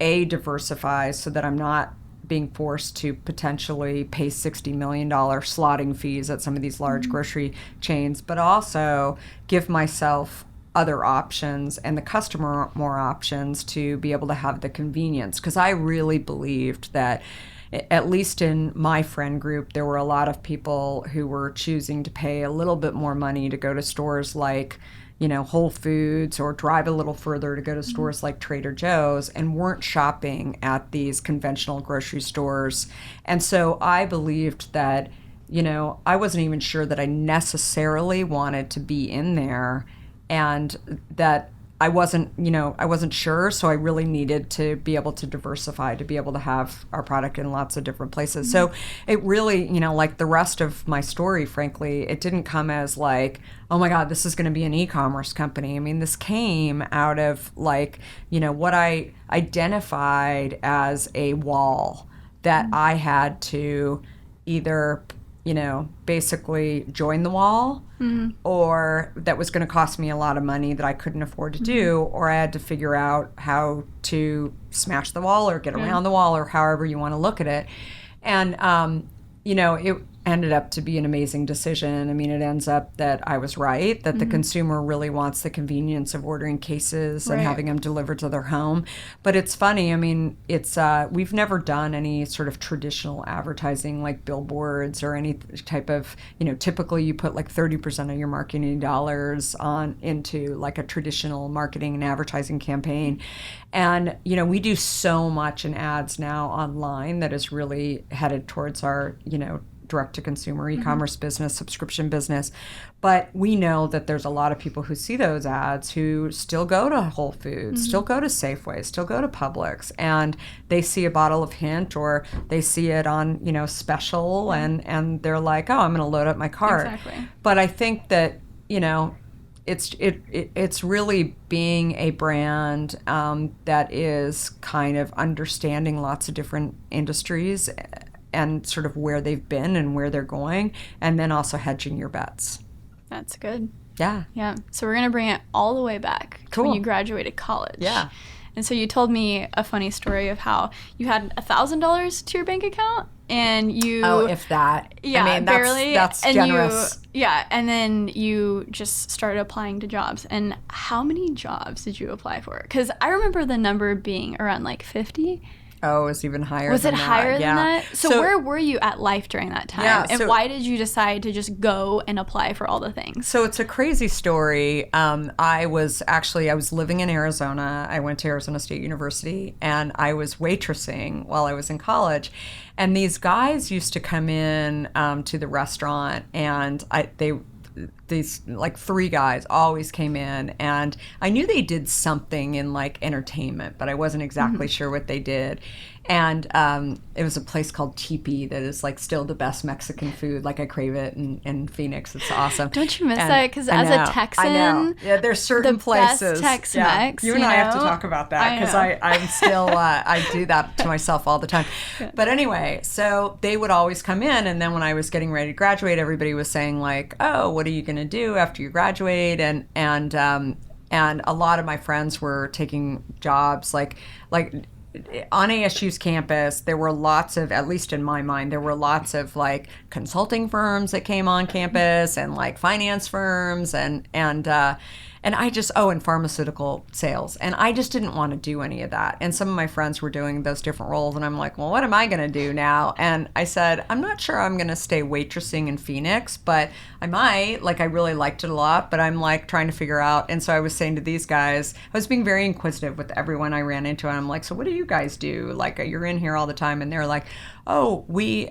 diversify so that I'm not being forced to potentially pay $60 million slotting fees at some of these large grocery chains, but also give myself other options and the customer more options to be able to have the convenience. Because I really believed that, at least in my friend group, there were a lot of people who were choosing to pay a little bit more money to go to stores like, you know, Whole Foods, or drive a little further to go to stores like Trader Joe's, and weren't shopping at these conventional grocery stores. And so I believed that, you know, I wasn't even sure that I necessarily wanted to be in there, and that I wasn't sure. So I really needed to be able to diversify, to be able to have our product in lots of different places. So it really, you know, like the rest of my story, frankly, it didn't come as like, oh my God, this is going to be an e-commerce company. I mean, this came out of like, you know, what I identified as a wall that I had to either, you know, basically join the wall, or that was going to cost me a lot of money that I couldn't afford to do, or I had to figure out how to smash the wall or get around the wall, or however you want to look at it. And, you know, it ended up to be an amazing decision. I mean, it ends up that I was right, that the consumer really wants the convenience of ordering cases and having them delivered to their home. But it's funny, I mean, it's we've never done any sort of traditional advertising like billboards or any type of, you know, typically you put like 30% of your marketing dollars into like a traditional marketing and advertising campaign. And, you know, we do so much in ads now online that is really headed towards our, you know, direct-to-consumer e-commerce business, subscription business. But we know that there's a lot of people who see those ads who still go to Whole Foods, still go to Safeway, still go to Publix, and they see a bottle of Hint, or they see it on, you know, special, and they're like, oh, I'm going to load up my cart. Exactly. But I think that, you know, it's really being a brand that is kind of understanding lots of different industries and sort of where they've been and where they're going, and then also hedging your bets. That's good. Yeah. Yeah. So we're going to bring it all the way back to when you graduated college. Yeah. And so you told me a funny story of how you had $1,000 to your bank account, and you... Oh, if that. Yeah, I mean, barely. That's generous. And then you just started applying to jobs. And how many jobs did you apply for? Because I remember the number being around like 50. Oh, it was even higher Was than it that. higher Yeah. than that? So where were you at Life during that time? Yeah, And so- why did you decide to just go and apply for all the things? So it's a crazy story. I was living in Arizona. I went to Arizona State University, and I was waitressing while I was in college. And these guys used to come in to the restaurant, and these like three guys always came in, and I knew they did something in like entertainment, but I wasn't exactly sure what they did. And it was a place called Teepee that is like still the best Mexican food. Like I crave it in Phoenix. It's awesome. Don't you miss And that? Because I as know, a Texan, I know. Yeah, there's certain the places. best Yeah. Tex-Mex, You and you I have to know? talk about that I because know. I'm still I do that to myself all the time. But anyway, so they would always come in, and then when I was getting ready to graduate, everybody was saying like, "Oh, what are you going to do after you graduate?" And a lot of my friends were taking jobs like on ASU's campus. There were lots of, at least in my mind, there were lots of like consulting firms that came on campus and like finance firms and I just, and pharmaceutical sales. And I just didn't want to do any of that. And some of my friends were doing those different roles. And I'm like, well, what am I going to do now? And I said, I'm not sure I'm going to stay waitressing in Phoenix, but I might. Like, I really liked it a lot, but I'm like trying to figure out. And so I was saying to these guys, I was being very inquisitive with everyone I ran into. And I'm like, so what do you guys do? Like, you're in here all the time. And they're like, oh, we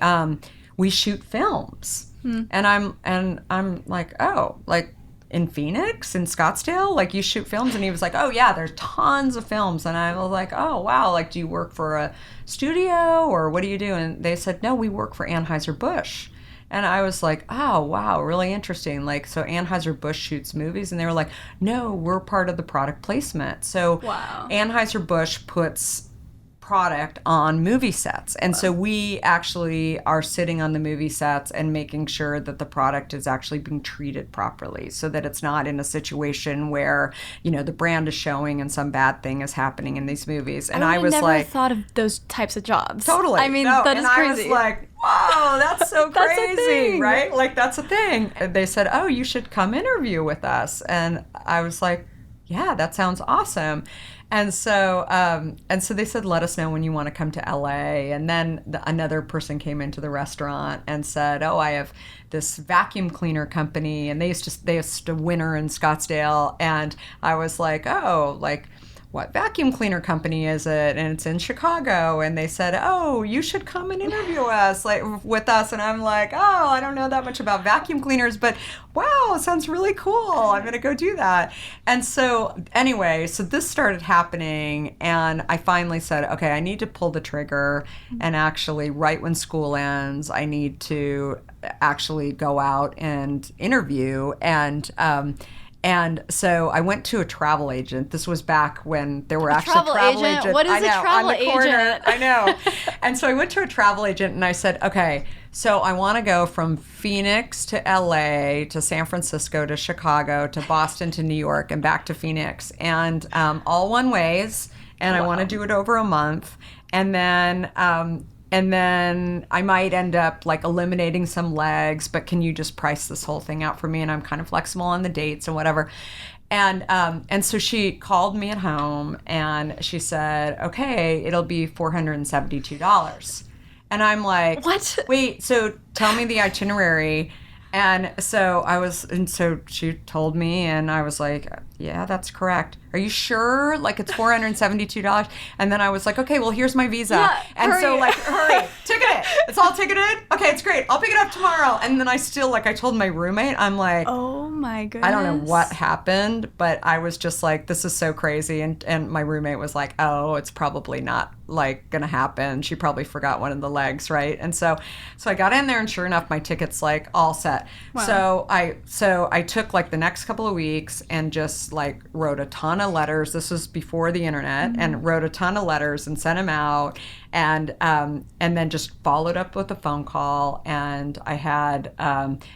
shoot films. And I'm like, oh, like, in Phoenix, in Scottsdale, like you shoot films? And he was like, oh yeah, there's tons of films. And I was like, oh wow, like do you work for a studio or what do you do? And they said, no, we work for Anheuser-Busch. And I was like, oh wow, really interesting. Like, so Anheuser-Busch shoots movies? And they were like, no, we're part of the product placement. So Wow. Anheuser-Busch puts product on movie sets, and so we actually are sitting on the movie sets and making sure that the product is actually being treated properly, so that it's not in a situation where the brand is showing and some bad thing is happening in these movies. And I was never like, thought of those types of jobs. totally. I mean, No, that is and crazy. I was like, whoa, that's so That's a crazy, thing. right? Like that's a thing. And they said, oh, you should come interview with us, and I was like, yeah, that sounds awesome. And so they said, let us know when you want to come to LA. And then another person came into the restaurant and said, oh, I have this vacuum cleaner company, and they used to winter in Scottsdale. And I was like, oh, like, what vacuum cleaner company is it? And it's in Chicago. And they said, oh, you should come and interview us, like with us. And I'm like, oh, I don't know that much about vacuum cleaners, but wow, it sounds really cool. I'm going to go do that. And so anyway, so this started happening, and I finally said, okay, I need to pull the trigger, and actually right when school ends, I need to actually go out and interview. And so I went to a travel agent. This was back when there were actually travel travel agent? agents. What is I a know, travel on the corner. agent? I know. And so I went to a travel agent and I said, okay, so I want to go from Phoenix to LA to San Francisco to Chicago to Boston to New York and back to Phoenix, and all one ways. And I want to do it over a month. And then I might end up like eliminating some legs, but can you just price this whole thing out for me? And I'm kind of flexible on the dates and whatever. And so she called me at home and she said, okay, it'll be $472. And I'm like, What? Wait, so tell me the itinerary. And so she told me, and I was like, yeah, that's correct. Are you sure? Like, it's $472? And then I was like, okay, well, here's my visa. Yeah, and hurry. so, like, hurry, ticket it. It's all ticketed? Okay, it's great. I'll pick it up tomorrow. And then I told my roommate, I'm like, Oh my goodness. I don't know what happened, but I was just like, this is so crazy. And my roommate was like, oh, it's probably not like gonna happen. She probably forgot one of the legs, right? And so I got in there, and sure enough, my ticket's like all set. Wow. So I took like the next couple of weeks and just like wrote a ton of letters. This was before the internet, and wrote a ton of letters and sent them out, and then just followed up with a phone call. And I had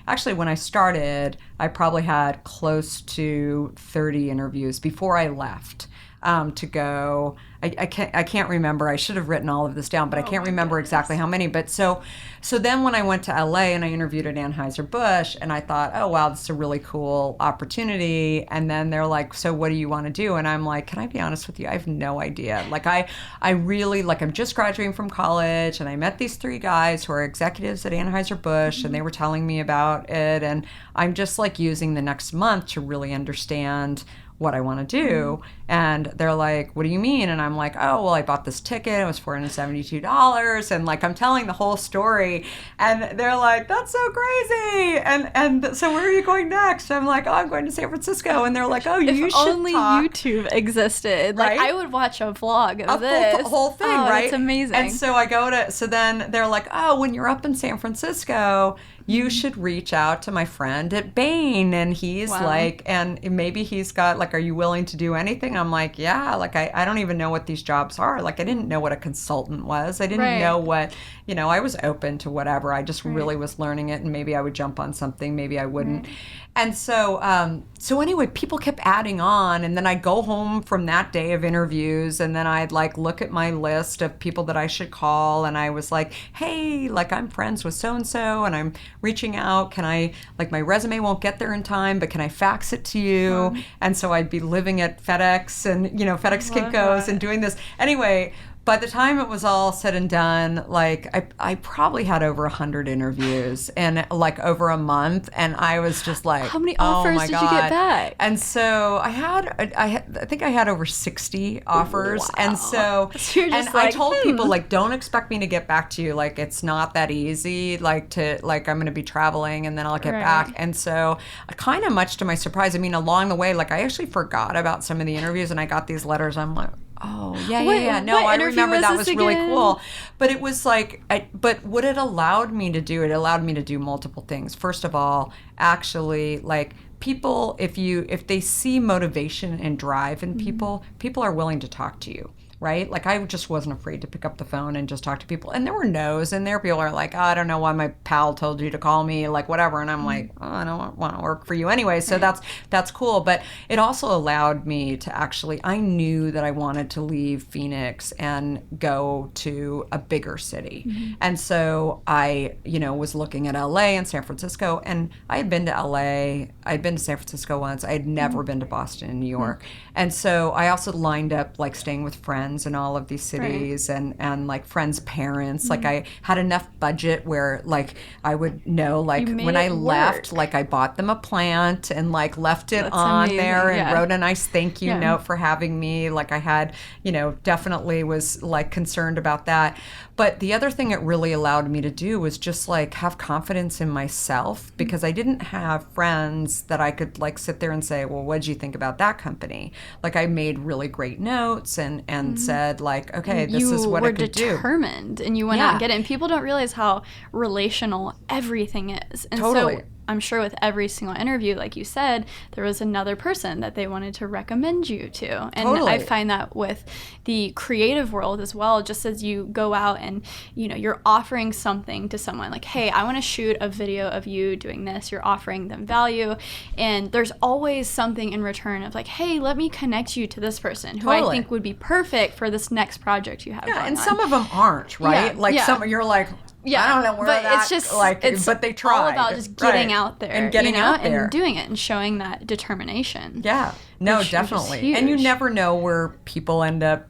actually, when I started, I probably had close to 30 interviews before I left to go. I can't remember. I should have written all of this down, but I can't my remember goodness. exactly how many. But so then when I went to LA and I interviewed at Anheuser-Busch, and I thought, oh wow, this is a really cool opportunity. And then they're like, so what do you want to do? And I'm like, can I be honest with you? I have no idea. Like I really, like, I'm just graduating from college, and I met these three guys who are executives at Anheuser-Busch, and they were telling me about it, and I'm just like using the next month to really understand what I want to do. And they're like, what do you mean? And I'm like, oh, well, I bought this ticket. It was $472. And like, I'm telling the whole story. And they're like, that's so crazy. And so where are you going next? I'm like, oh, I'm going to San Francisco. And they're like, oh, you If should only talk. YouTube existed. Like, Right? I would watch a vlog of A this. whole thing, Oh, right? It's amazing. And so I go to, so then they're like, oh, when you're up in San Francisco, you should reach out to my friend at Bain. And he's Wow. like, and maybe he's got, like, are you willing to do anything? I'm like, yeah, like, I don't even know what these jobs are. Like, I didn't know what a consultant was. I didn't Right. know what, I was open to whatever. I just really was learning it, and maybe I would jump on something, maybe I wouldn't. And so anyway, people kept adding on, and then I'd go home from that day of interviews, and then I'd like look at my list of people that I should call, and I was like, hey, like, I'm friends with so-and-so, and I'm reaching out. Can I, like, my resume won't get there in time, but can I fax it to you? And so I'd be living at FedEx and, FedEx Kinko's and doing this. Anyway, by the time it was all said and done, like, I probably had over 100 interviews and like over a month, and I was just like, How many oh offers my did you get God. back? And so I think I had over 60 offers. Wow. And so, So you're just and I like, told people, like, don't expect me to get back to you. Like, it's not that easy. Like, I'm going to be traveling and then I'll get Right. back. And so, kind of much to my surprise, I mean, along the way, like, I actually forgot about some of the interviews, and I got these letters. I'm like, oh, yeah. No, what I interview remember was that this was really again? cool. But it was like, but what it allowed me to do, it allowed me to do multiple things. First of all, actually, like, people, if they see motivation and drive in people are willing to talk to you. Right? Like, I just wasn't afraid to pick up the phone and just talk to people. And there were no's, and there people are like, oh, I don't know why my pal told you to call me, like, whatever. And I'm like, oh, I don't want to work for you anyway. So that's cool. But it also allowed me to actually, I knew that I wanted to leave Phoenix and go to a bigger city. And so I, was looking at LA and San Francisco, and I had been to LA, I'd been to San Francisco once. I had never been to Boston and New York. And so I also lined up, like, staying with friends in all of these cities, and like friends' parents. Like, I had enough budget where, like, I would know, like, You made when I it left, work. like, I bought them a plant and like left it That's on amazing, there and yeah. wrote a nice thank you Yeah. note for having me. Like, I had, definitely was like concerned about that. But the other thing it really allowed me to do was just like have confidence in myself, because I didn't have friends that I could like sit there and say, well, what did you think about that company? Like, I made really great notes and said, like, okay, this is what you I were could do. determined and you went out Yeah. and get it. And people don't realize how relational everything is. And Totally. so I'm sure with every single interview, like you said, there was another person that they wanted to recommend you to. And Totally. I find that with the creative world as well, just as you go out and, you're offering something to someone like, hey, I want to shoot a video of you doing this. You're offering them value. And there's always something in return of like, hey, let me connect you to this person who I Totally. think would be perfect for this next project you have Yeah, going and on. some of them aren't, right? Yeah, like, yeah. some you're like, I don't know where but that, it's just like, it's but they tried. all about just getting Right. out there and getting out there and doing it and showing that determination. Yeah, no, Which is definitely. And you huge. never know where people end up,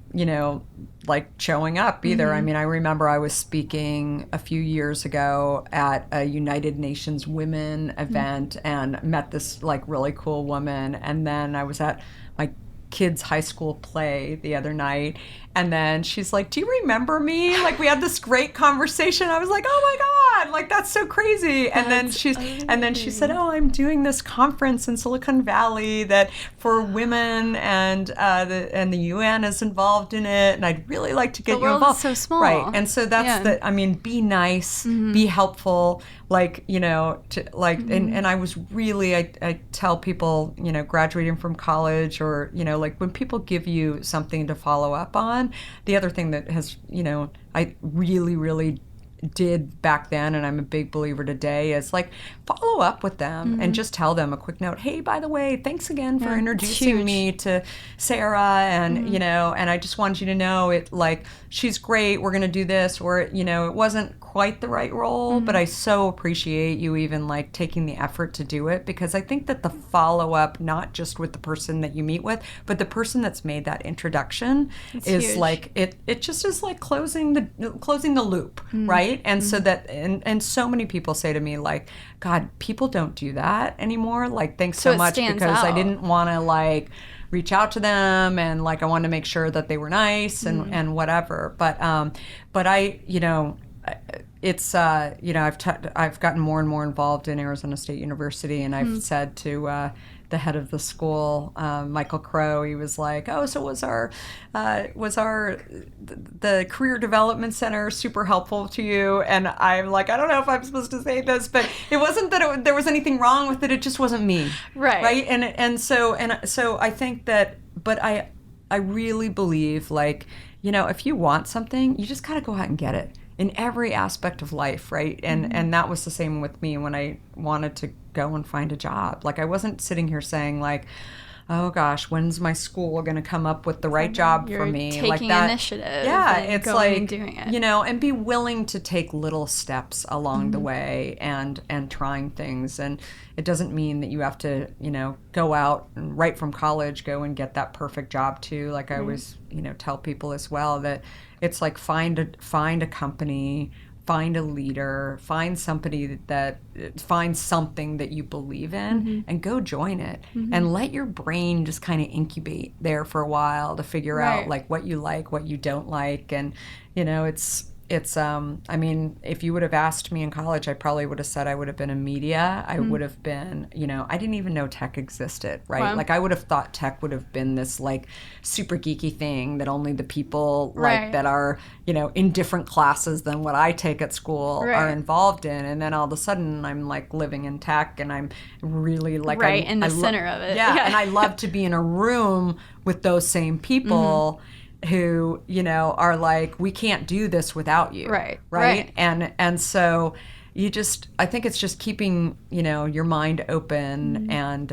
like showing up either. I mean, I remember I was speaking a few years ago at a United Nations Women event and met this like really cool woman. And then I was at my kids' high school play the other night, and then she's like, do you remember me? Like, we had this great conversation. I was like, oh my God, like, that's so crazy. And then she said, oh, I'm doing this conference in Silicon Valley that for women, and the UN is involved in it, and I'd really like to get The you world is involved. so small. Right. And so that's Yeah. be nice, be helpful, like, and I was really, I tell people, graduating from college, or, like, when people give you something to follow up on, the other thing that has, I really, really did back then, and I'm a big believer today, is like follow up with them and just tell them a quick note. Hey, by the way, thanks again for introducing me to Sarah, and you know, and I just wanted you to know it, like, she's great. We're gonna do this, or you know, it wasn't quite the right role, but I so appreciate you even like taking the effort to do it, because I think that the follow up, not just with the person that you meet with, but the person that's made that introduction is huge. like it just is like closing the loop, right? And so that and so many people say to me like, God, people don't do that anymore. Like, thanks so it much, stands because I out. didn't want to like reach out to them, and like I wanted to make sure that they were nice and whatever. But I, you know, it's you know, I've gotten more and more involved in Arizona State University, and I've said to the head of the school, Michael Crow, he was like, "Oh, so was our the career development center super helpful to you?" And I'm like, I don't know if I'm supposed to say this, but it wasn't that there was anything wrong with it. It just wasn't me, right? And so I think that, but I really believe, like, you know, if you want something, you just gotta go out and get it in every aspect of life, right? And that was the same with me when I wanted to go and find a job. Like, I wasn't sitting here saying like, oh gosh, when's my school going to come up with the right job for me? Taking like that initiative. Yeah, and it's going like, and doing it. you know, and be willing to take little steps along the way and trying things. And it doesn't mean that you have to, you know, go out and right from college go and get that perfect job too. Like I always, you know, tell people as well that it's like find a company, find a leader, find somebody find something that you believe in, and go join it, and let your brain just kind of incubate there for a while to figure out like what you like, what you don't like. And you know, it's I mean, if you would have asked me in college, I probably would have said I would have been in media. I would have been, you know, I didn't even know tech existed, right? Wow. Like I would have thought tech would have been this like super geeky thing that only the people like that are, you know, in different classes than what I take at school are involved in. And then all of a sudden I'm like living in tech, and I'm really like in the center of it. Yeah, and I love to be in a room with those same people who, you know, are like, we can't do this without you. Right. And so you just, I think it's just keeping, you know, your mind open. And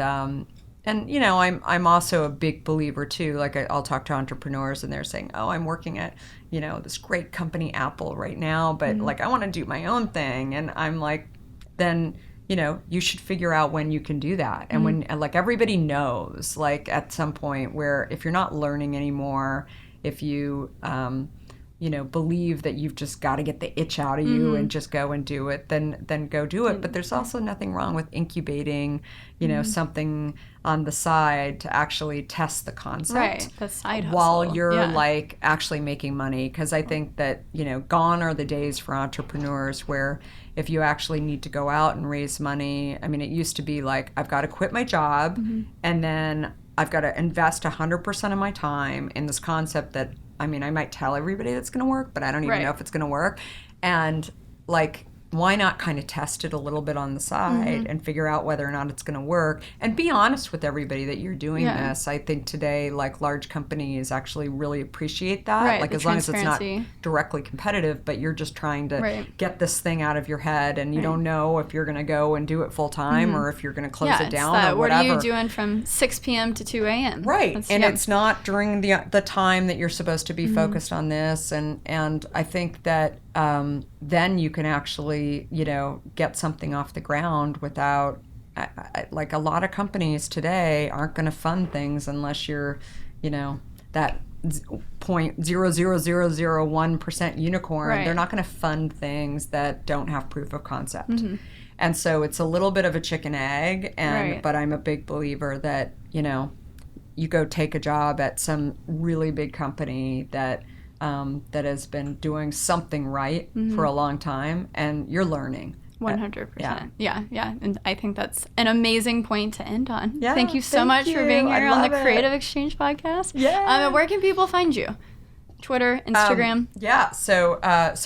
you know, I'm also a big believer too. Like I'll talk to entrepreneurs and they're saying, oh, I'm working at, you know, this great company Apple right now, but like I want to do my own thing. And I'm like, then, you know, you should figure out when you can do that. And when, like, everybody knows, like, at some point where if you're not learning anymore, if you, you know, believe that you've just got to get the itch out of you and just go and do it, then go do it. But there's also nothing wrong with incubating, you know, something on the side to actually test the concept. The side hustle. While you're like actually making money. Because I think that, you know, gone are the days for entrepreneurs where if you actually need to go out and raise money, I mean, it used to be like, I've got to quit my job and then I've got to invest 100% of my time in this concept that, I mean, I might tell everybody that's going to work, but I don't even know if it's going to work. And like, why not kind of test it a little bit on the side and figure out whether or not it's going to work, and be honest with everybody that you're doing this. I think today, like, large companies actually really appreciate that. Like, as long as it's not directly competitive, but you're just trying to get this thing out of your head, and you don't know if you're going to go and do it full time or if you're going to close it down or whatever. What are you doing from 6 p.m. to 2 a.m.? And it's not during the time that you're supposed to be focused on this. And I think that then you can actually, you know, get something off the ground without, like, a lot of companies today aren't going to fund things unless you're, you know, that 0.00001% unicorn. They're not going to fund things that don't have proof of concept. And so it's a little bit of a chicken egg. But I'm a big believer that, you know, you go take a job at some really big company that has been doing something right for a long time, and you're learning. 100%. Yeah. And I think that's an amazing point to end on. Yeah, thank you so much for being here on the Creative Exchange podcast. And where can people find you? Twitter, Instagram? So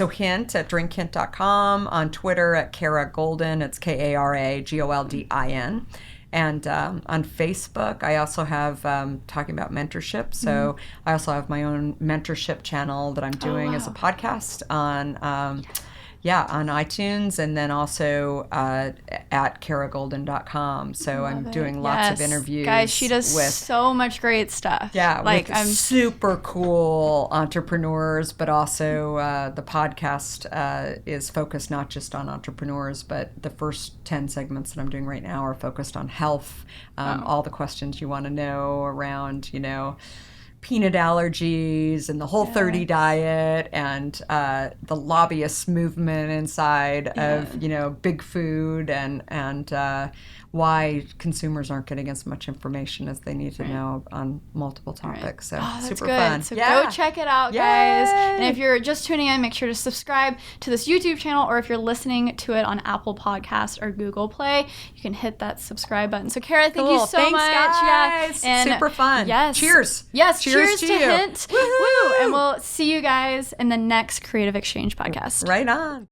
Hint at drinkhint.com, on Twitter at Kara Goldin. It's KaraGoldin. And on Facebook, I also have talking about mentorship. So I also have my own mentorship channel that I'm doing as a podcast on, on iTunes, and then also at karagolden.com. So I'm doing lots of interviews. Guys, she does so much great stuff. Yeah, like I'm super cool entrepreneurs, but also the podcast is focused not just on entrepreneurs, but the first 10 segments that I'm doing right now are focused on health, all the questions you want to know around, peanut allergies and the Whole30 diet and the lobbyist movement inside of big food and why consumers aren't getting as much information as they need to know on multiple topics. So super fun. So go check it out, guys. And if you're just tuning in, make sure to subscribe to this YouTube channel, or if you're listening to it on Apple Podcasts or Google Play, you can hit that subscribe button. So Kara, thank you so much. Guys. And super fun. Yes. Cheers. Yes. Cheers to you. Hint. Woo! And we'll see you guys in the next Creative Exchange podcast. Right on.